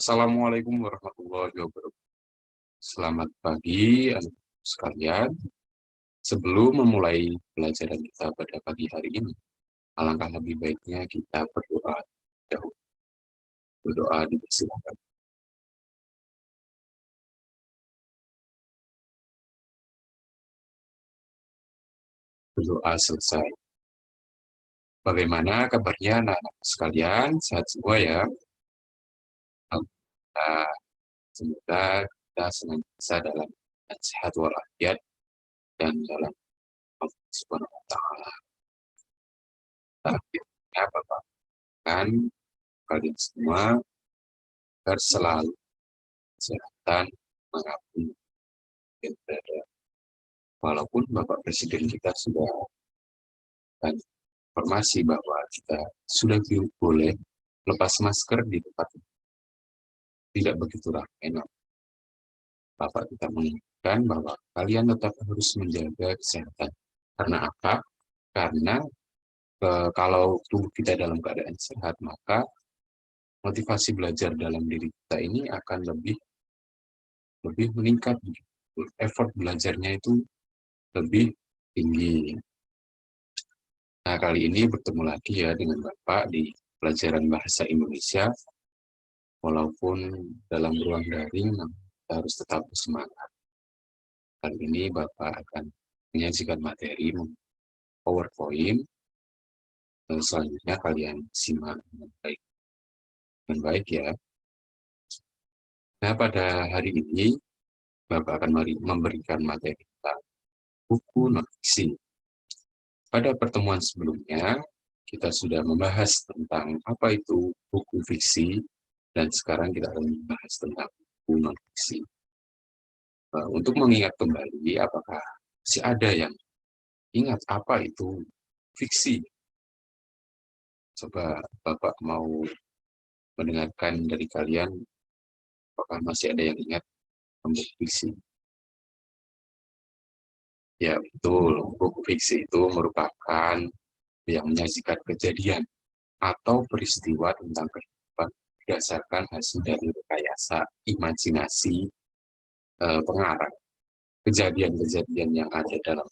Assalamualaikum warahmatullahi wabarakatuh. Selamat pagi, anak sekalian. Sebelum memulai pelajaran kita pada pagi hari ini, alangkah lebih baiknya kita berdoa dahulu. Berdoa dipersilakan. Berdoa selesai. Bagaimana kabarnya anak-anak sekalian? Sehat semua ya? Alhamdulillah. Semoga kita senantiasa dalam sehat walafiat dan dalam Allah Subhanahu wa Ta'ala. Akhirnya Bapak kan kalian semua agar selalu kesehatan manapun yang berada. Walaupun Bapak Presiden kita sudah kan informasi bahwa kita sudah boleh lepas masker di tempat tidak begitu ramai. Bapak kita mengingatkan bahwa kalian tetap harus menjaga kesehatan. Karena apa? Karena kalau tubuh kita dalam keadaan sehat, maka motivasi belajar dalam diri kita ini akan lebih meningkat. Effort belajarnya itu lebih tinggi. Nah, kali ini bertemu lagi ya dengan Bapak di pelajaran Bahasa Indonesia. Walaupun dalam ruang daring, kita harus tetap bersemangat. Kali ini Bapak akan menyajikan materi PowerPoint. Dan selanjutnya kalian simak dengan baik. Dengan baik ya. Nah, pada hari ini Bapak akan memberikan materi tentang buku non-fiksi. Pada pertemuan sebelumnya, kita sudah membahas tentang apa itu buku fiksi, dan sekarang kita akan membahas tentang buku non-fiksi. Untuk mengingat kembali, apakah masih ada yang ingat apa itu fiksi? Coba Bapak mau mendengarkan dari kalian, apakah masih ada yang ingat tentang buku fiksi? Ya betul, buku fiksi itu merupakan yang menyajikan kejadian atau peristiwa tentang kehidupan berdasarkan hasil dari rekayasa imajinasi pengarang. Kejadian-kejadian yang ada dalam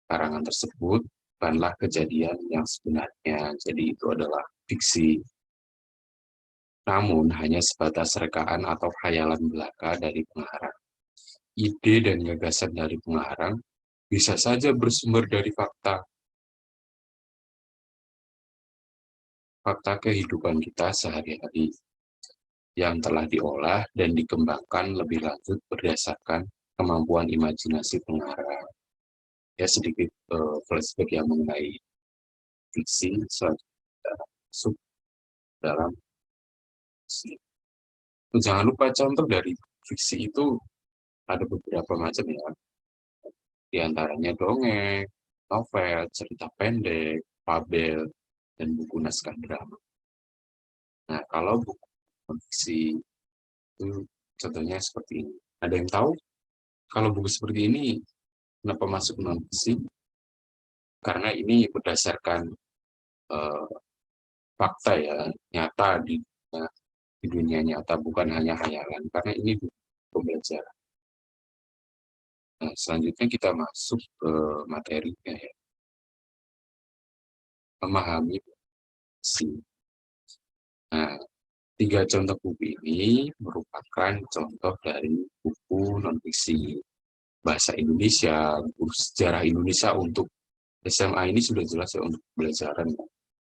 karangan tersebut bukanlah kejadian yang sebenarnya, jadi itu adalah fiksi. Namun hanya sebatas rekaan atau khayalan belaka dari pengarang. Ide dan gagasan dari pengarang bisa saja bersumber dari fakta kehidupan kita sehari-hari yang telah diolah dan dikembangkan lebih lanjut berdasarkan kemampuan imajinasi pengarang. Ya sedikit flashback yang mengenai fiksi, selanjutnya masuk dalam fiksi. Jangan lupa contoh dari fiksi itu ada beberapa macam ya, di antaranya dongeng, novel, cerita pendek, fabel, dan buku naskah drama. Nah, kalau buku fiksi itu contohnya seperti ini. Ada yang tahu kalau buku seperti ini kenapa masuk non-fiksi? Karena ini berdasarkan fakta ya, nyata di dunia nyata, bukan hanya khayalan. Karena ini pembelajaran. Nah, selanjutnya kita masuk ke materinya ya. Memahami fiksi. Nah, 3 contoh buku ini merupakan contoh dari buku non-fiksi. Bahasa Indonesia, buku sejarah Indonesia untuk SMA ini sudah jelas ya untuk pembelajaran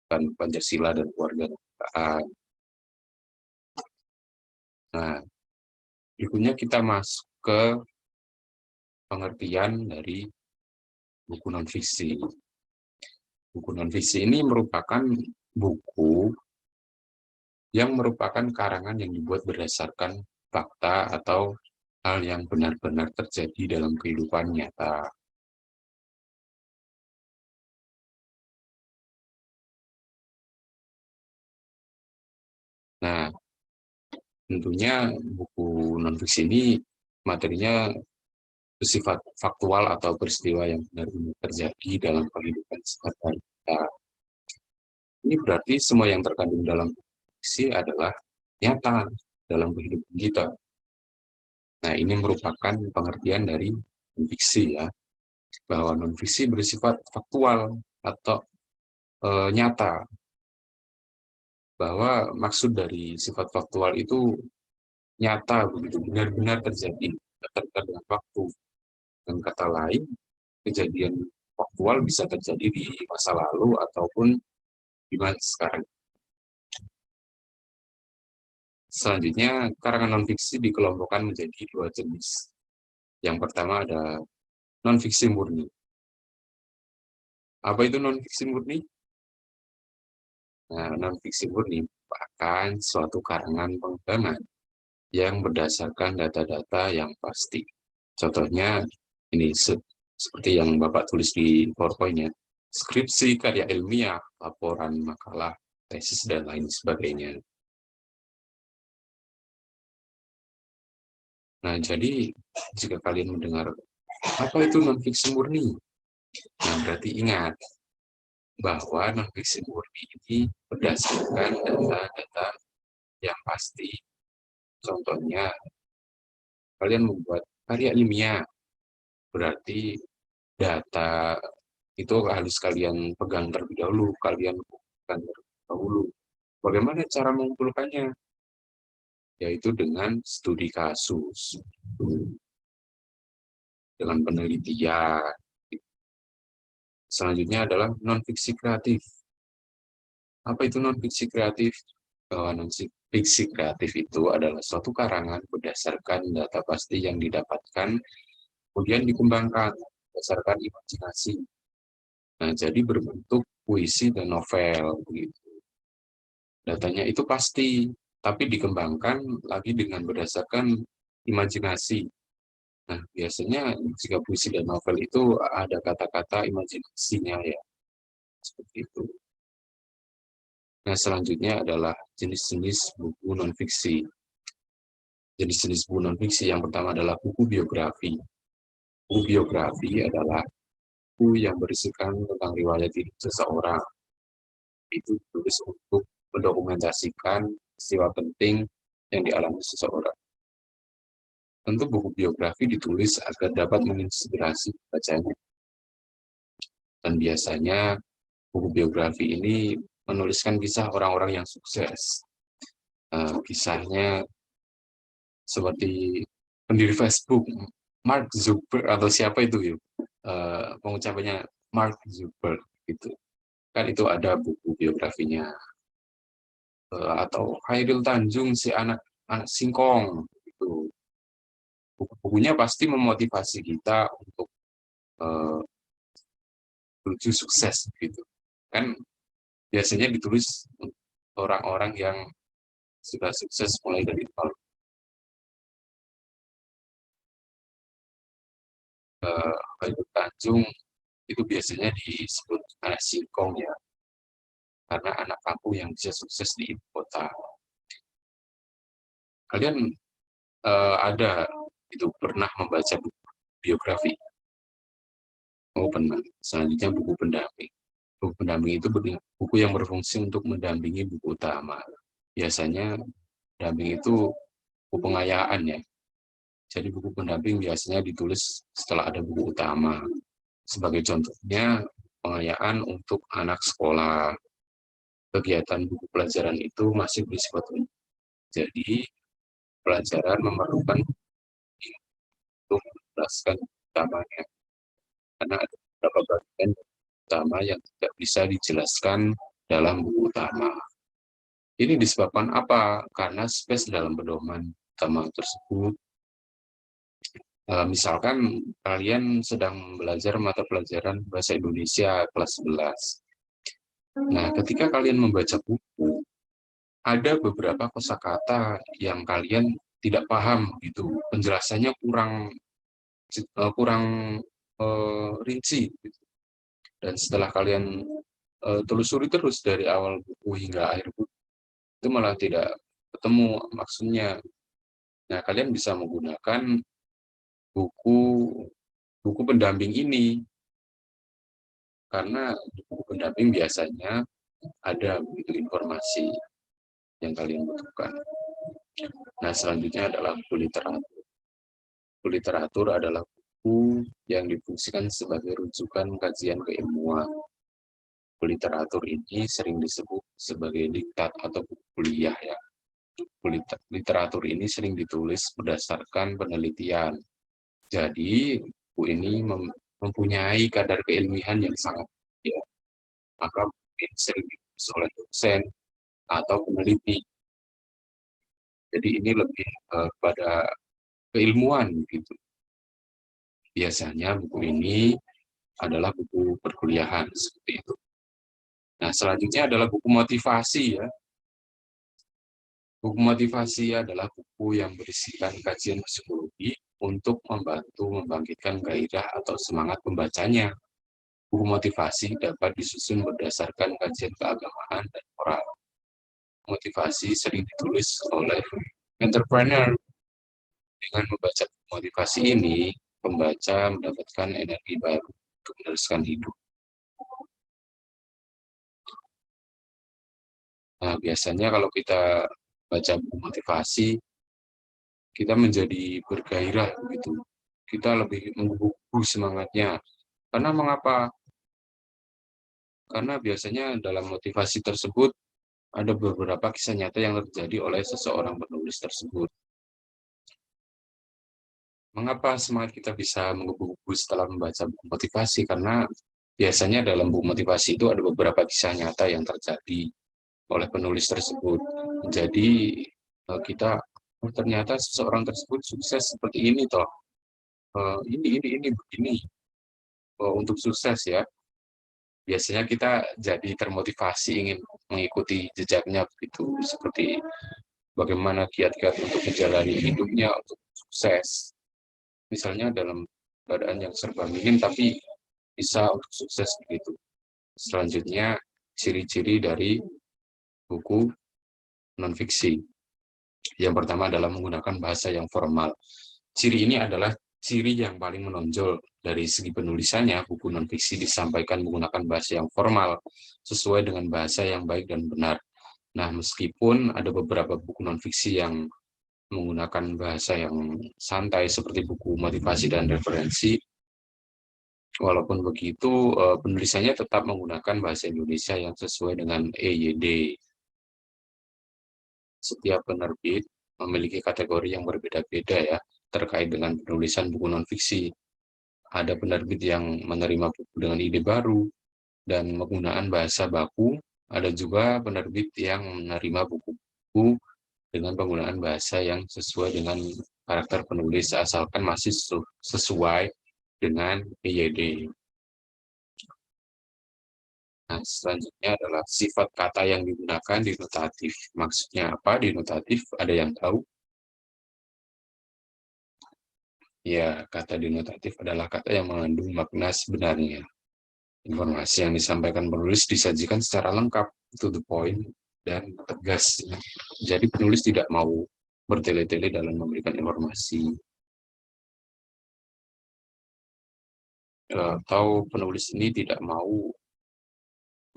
kan Pancasila dan kewarganegaraan. Nah, berikutnya kita masuk ke pengertian dari buku non-fiksi. Buku non-fiksi ini merupakan buku yang merupakan karangan yang dibuat berdasarkan fakta atau hal yang benar-benar terjadi dalam kehidupan nyata. Nah, tentunya buku non-fiksi ini materinya bersifat faktual atau peristiwa yang benar-benar terjadi dalam kehidupan sehari-hari kita. Ini berarti semua yang terkandung dalam buku fiksi adalah nyata. dalam kehidupan kita. Nah, ini merupakan pengertian dari non-fiksi ya, bahwa non-fiksi bersifat faktual atau nyata, bahwa maksud dari sifat faktual itu nyata begitu, benar-benar terjadi, terkait dengan waktu. Dan kata lain, kejadian faktual bisa terjadi di masa lalu ataupun di masa sekarang. Selanjutnya, karangan non-fiksi dikelompokkan menjadi dua jenis. Yang pertama ada non-fiksi murni. Apa itu non-fiksi murni? Nah, non-fiksi murni merupakan suatu karangan pengembangan yang berdasarkan data-data yang pasti. Contohnya, ini seperti yang Bapak tulis di PowerPoint-nya. Skripsi, karya ilmiah, laporan, makalah, tesis, dan lain sebagainya. Nah, jadi jika kalian mendengar, apa itu non-fiksi murni? Nah, berarti ingat bahwa non-fiksi murni ini berdasarkan data-data yang pasti. Contohnya, kalian membuat karya ilmiah, berarti data itu harus kalian pegang terlebih dahulu, kalian kumpulkan terlebih dahulu. Bagaimana cara mengumpulkannya? Yaitu dengan studi kasus, dengan penelitian. Selanjutnya adalah non-fiksi kreatif. Apa itu non-fiksi kreatif? Non-fiksi kreatif itu adalah suatu karangan berdasarkan data pasti yang didapatkan, kemudian dikembangkan berdasarkan imajinasi. Nah, jadi berbentuk puisi dan novel. Begitu. Datanya itu pasti, tapi dikembangkan lagi dengan berdasarkan imajinasi. Nah, biasanya jika puisi dan novel itu ada kata-kata imajinasinya ya, seperti itu. Nah, selanjutnya adalah jenis-jenis buku non-fiksi. Jenis-jenis buku non-fiksi yang pertama adalah buku biografi. Buku biografi adalah buku yang berisikan tentang riwayat hidup seseorang. Itu ditulis untuk mendokumentasikan peristiwa penting yang dialami seseorang. Tentu buku biografi ditulis agar dapat menginspirasi bacanya. Dan biasanya buku biografi ini menuliskan kisah orang-orang yang sukses. Kisahnya seperti pendiri Facebook, Mark Zuckerberg atau siapa itu ya, pengucapannya Mark Zuckerberg gitu. Kan itu ada buku biografinya. Atau Khairil Tanjung, si anak singkong gitu. Buku-bukunya pasti memotivasi kita untuk menuju sukses gitu. Kan biasanya ditulis orang-orang yang sudah sukses mulai dari nol. Khairil Tanjung itu biasanya disebut anak singkong ya, karena anak kampung yang bisa sukses di ibu kota. Kalian ada itu pernah membaca buku biografi? Oh pernah. Selanjutnya buku pendamping. Buku pendamping itu buku yang berfungsi untuk mendampingi buku utama. Biasanya pendamping itu buku pengayaan ya. Jadi buku pendamping biasanya ditulis setelah ada buku utama. Sebagai contohnya pengayaan untuk anak sekolah. Kegiatan buku pelajaran itu masih bersifat umum. Jadi pelajaran memerlukan untuk menjelaskan utamanya. Karena ada beberapa bagian utama yang tidak bisa dijelaskan dalam buku utama. Ini disebabkan apa? Karena space dalam pedoman utama tersebut. Misalkan kalian sedang belajar mata pelajaran bahasa Indonesia kelas 11. Nah, ketika kalian membaca buku, ada beberapa kosakata yang kalian tidak paham gitu. Penjelasannya kurang rinci gitu. Dan setelah kalian telusuri terus dari awal buku hingga akhir buku, itu malah tidak ketemu maksudnya. Nah, kalian bisa menggunakan buku buku pendamping ini, karena di buku pendamping biasanya ada begitu informasi yang kalian butuhkan. Nah, selanjutnya adalah buku literatur. Buku literatur adalah buku yang difungsikan sebagai rujukan kajian keilmuan. Buku literatur ini sering disebut sebagai diktat atau buku kuliah ya. Buku literatur ini sering ditulis berdasarkan penelitian. Jadi, buku ini mempunyai kadar keilmian yang sangat tinggi, ya. Maka mungkin sering ditulis oleh dosen atau peneliti. Jadi ini lebih pada keilmuan gitu. Biasanya buku ini adalah buku perkuliahan seperti itu. Nah, selanjutnya adalah buku motivasi ya. Buku motivasi adalah buku yang berisikan kajian psikologi untuk membantu membangkitkan gairah atau semangat pembacanya. Buku motivasi dapat disusun berdasarkan kajian keagamaan dan moral. Motivasi sering ditulis oleh entrepreneur. Dengan membaca buku motivasi ini, pembaca mendapatkan energi baru untuk meneruskan hidup. Nah, biasanya kalau kita baca buku motivasi, kita menjadi bergairah gitu. Kita lebih menggebu semangatnya. Karena mengapa? Karena biasanya dalam motivasi tersebut ada beberapa kisah nyata yang terjadi oleh seseorang penulis tersebut. Mengapa semangat kita bisa menggebu-gebu setelah membaca buku motivasi? Karena biasanya dalam buku motivasi itu ada beberapa kisah nyata yang terjadi oleh penulis tersebut. Jadi kita ternyata seseorang tersebut sukses seperti ini toh. Ini begini untuk sukses ya. Biasanya kita jadi termotivasi ingin mengikuti jejaknya begitu, seperti bagaimana kiat-kiat untuk menjalani hidupnya untuk sukses. Misalnya dalam keadaan yang serba minim tapi bisa untuk sukses begitu. Selanjutnya ciri-ciri dari buku non-fiksi. Yang pertama adalah menggunakan bahasa yang formal. Ciri ini adalah ciri yang paling menonjol dari segi penulisannya. Buku non-fiksi disampaikan menggunakan bahasa yang formal, sesuai dengan bahasa yang baik dan benar. Nah, meskipun ada beberapa buku non-fiksi yang menggunakan bahasa yang santai seperti buku motivasi dan referensi, walaupun begitu penulisannya tetap menggunakan bahasa Indonesia yang sesuai dengan EYD. Setiap penerbit memiliki kategori yang berbeda-beda ya terkait dengan penulisan buku non-fiksi. Ada penerbit yang menerima buku dengan ide baru dan penggunaan bahasa baku. Ada juga penerbit yang menerima buku-buku dengan penggunaan bahasa yang sesuai dengan karakter penulis asalkan masih sesuai dengan EYD. Nah, selanjutnya adalah sifat kata yang digunakan di notatif. Maksudnya apa di notatif? Ada yang tahu? Ya, kata denotatif adalah kata yang mengandung makna sebenarnya. Informasi yang disampaikan penulis disajikan secara lengkap, to the point, dan tegas. Jadi penulis tidak mau bertele-tele dalam memberikan informasi. Atau penulis ini tidak mau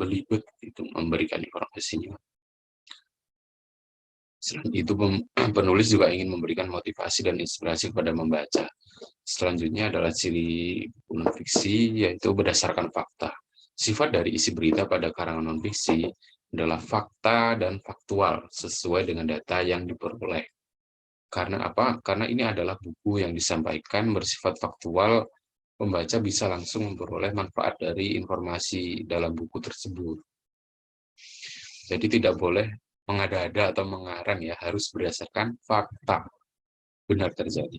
belibet itu memberikan informasinya. Selain itu, penulis juga ingin memberikan motivasi dan inspirasi kepada membaca. Selanjutnya adalah ciri non-fiksi, yaitu berdasarkan fakta. Sifat dari isi berita pada karangan non-fiksi adalah fakta dan faktual sesuai dengan data yang diperoleh. Karena apa? Karena ini adalah buku yang disampaikan bersifat faktual, pembaca bisa langsung memperoleh manfaat dari informasi dalam buku tersebut. Jadi tidak boleh mengada-ada atau mengarang ya, harus berdasarkan fakta benar terjadi.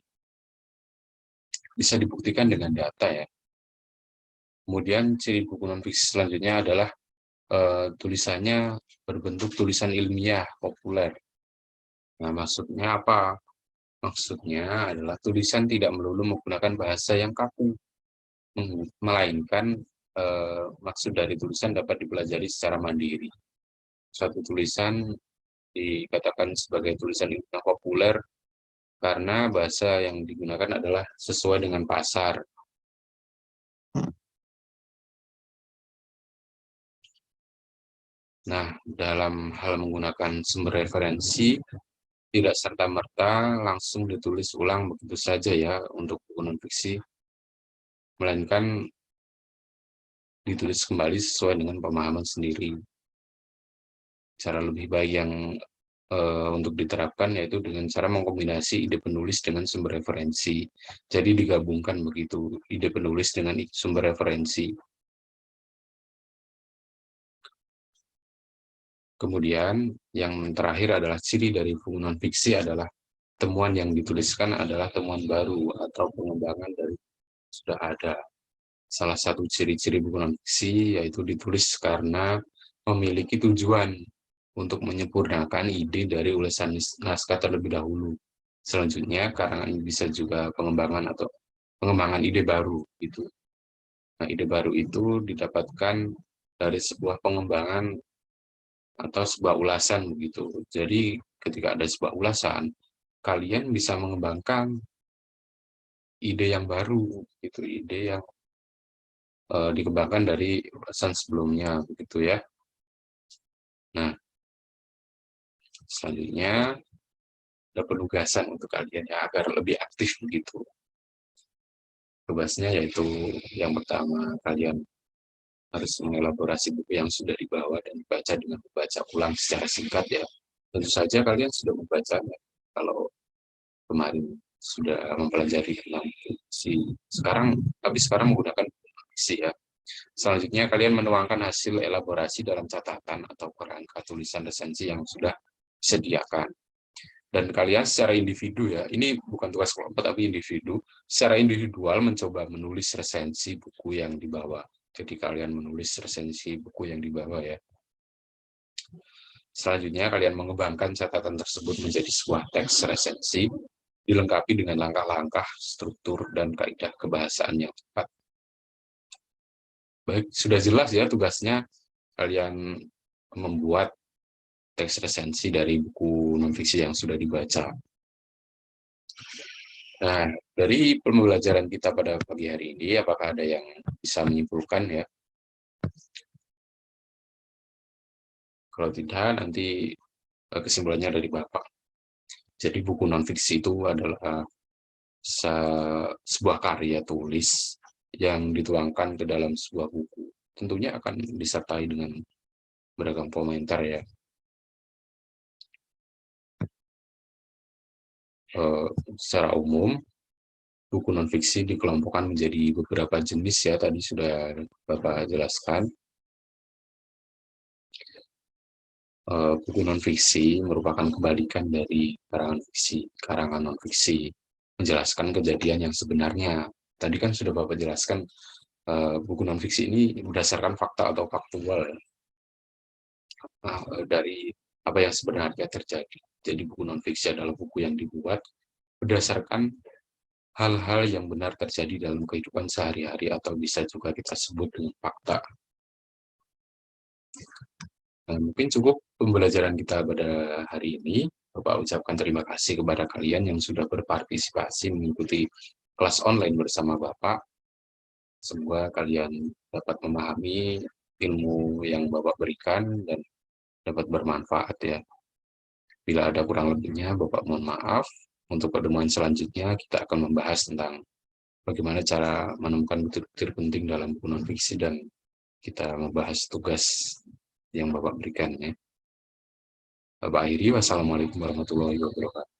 Bisa dibuktikan dengan data ya. Kemudian ciri buku non-fiksi selanjutnya adalah tulisannya berbentuk tulisan ilmiah populer. Nah, maksudnya apa? Maksudnya adalah tulisan tidak melulu menggunakan bahasa yang kaku, melainkan maksud dari tulisan dapat dipelajari secara mandiri. Suatu tulisan dikatakan sebagai tulisan ilmiah populer karena bahasa yang digunakan adalah sesuai dengan pasar. Nah, dalam hal menggunakan sumber referensi, tidak serta-merta langsung ditulis ulang begitu saja ya untuk buku non-fiksi, melainkan ditulis kembali sesuai dengan pemahaman sendiri. Cara lebih baik yang untuk diterapkan yaitu dengan cara mengkombinasi ide penulis dengan sumber referensi. Jadi digabungkan begitu, ide penulis dengan sumber referensi. Kemudian yang terakhir adalah ciri dari buku non-fiksi adalah temuan yang dituliskan adalah temuan baru atau pengembangan dari sudah ada. Salah satu ciri-ciri buku non-fiksi yaitu ditulis karena memiliki tujuan untuk menyempurnakan ide dari ulasan naskah terlebih dahulu. Selanjutnya, karangan ini bisa juga pengembangan ide baru gitu. Nah, ide baru itu didapatkan dari sebuah pengembangan atau sebuah ulasan begitu. Jadi, ketika ada sebuah ulasan, kalian bisa mengembangkan ide yang baru gitu, ide yang dikembangkan dari ulasan sebelumnya begitu ya. Nah, selanjutnya ada penugasan untuk kalian ya agar lebih aktif begitu. Tugasnya yaitu yang pertama, kalian harus mengelaborasi buku yang sudah dibawa dan dibaca dengan membaca ulang secara singkat ya. Tentu saja kalian sudah membacanya. Kalau kemarin sudah mempelajari tentang fiksi, tapi sekarang menggunakan fiksi ya. Selanjutnya kalian menuangkan hasil elaborasi dalam catatan atau kerangka tulisan resensi yang sudah disediakan. Dan kalian secara individu ya, ini bukan tugas kelompok tapi individu, secara individual mencoba menulis resensi buku yang dibawa. Jadi kalian menulis resensi buku yang dibawa ya. Selanjutnya kalian mengembangkan catatan tersebut menjadi sebuah teks resensi, dilengkapi dengan langkah-langkah, struktur, dan kaidah kebahasaan yang tepat. Baik, sudah jelas ya tugasnya kalian membuat teks resensi dari buku non-fiksi yang sudah dibaca. Nah, dari pembelajaran kita pada pagi hari ini, apakah ada yang bisa menyimpulkan ya? Kalau tidak, nanti kesimpulannya dari Bapak. Jadi buku non-fiksi itu adalah sebuah karya tulis yang dituangkan ke dalam sebuah buku. Tentunya akan disertai dengan beragam komentar ya. Secara umum, buku non-fiksi dikelompokkan menjadi beberapa jenis ya, tadi sudah Bapak jelaskan. Buku non-fiksi merupakan kebalikan dari karangan fiksi. Karangan non-fiksi menjelaskan kejadian yang sebenarnya. Tadi kan sudah Bapak jelaskan, buku non-fiksi ini berdasarkan fakta atau faktual dari apa yang sebenarnya terjadi. Jadi buku non-fiksi adalah buku yang dibuat berdasarkan hal-hal yang benar terjadi dalam kehidupan sehari-hari atau bisa juga kita sebut dengan fakta. Nah, mungkin cukup pembelajaran kita pada hari ini. Bapak ucapkan terima kasih kepada kalian yang sudah berpartisipasi mengikuti kelas online bersama Bapak. Semoga kalian dapat memahami ilmu yang Bapak berikan dan dapat bermanfaat ya. Bila ada kurang lebihnya, Bapak mohon maaf. Untuk pertemuan selanjutnya, kita akan membahas tentang bagaimana cara menemukan butir-butir penting dalam buku non-fiksi dan kita membahas tugas yang Bapak berikan ya. Bapak akhiri, wassalamualaikum warahmatullahi wabarakatuh.